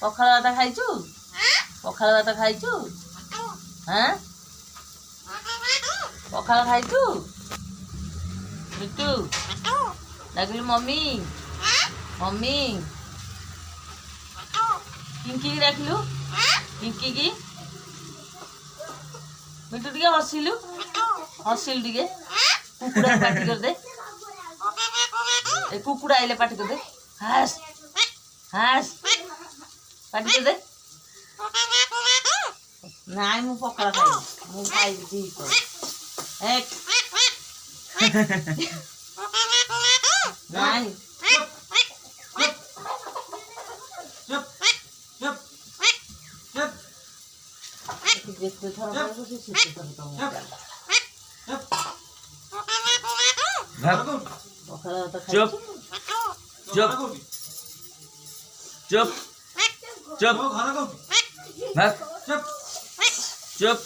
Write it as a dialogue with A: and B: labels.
A: पखाल भात खाइचु पखाल भात खाइचु हाँ पखाल खाइचु मिट्टू डाकिलु मम्मी मम्मी किंकी की डाकिलु किंकी की मिट्टू टिके हसिलु टिके कुकुड़ा पार्टी कर दे ए कुकुड़ा आइले पार्टी कर दे हास हास पार्टी कर दे नाई मु पखाल खाइ मु खाइ दी तो एक नाई देखो थोड़ा सा से करता हूं
B: चुप चुप चुप चुप चुप चुप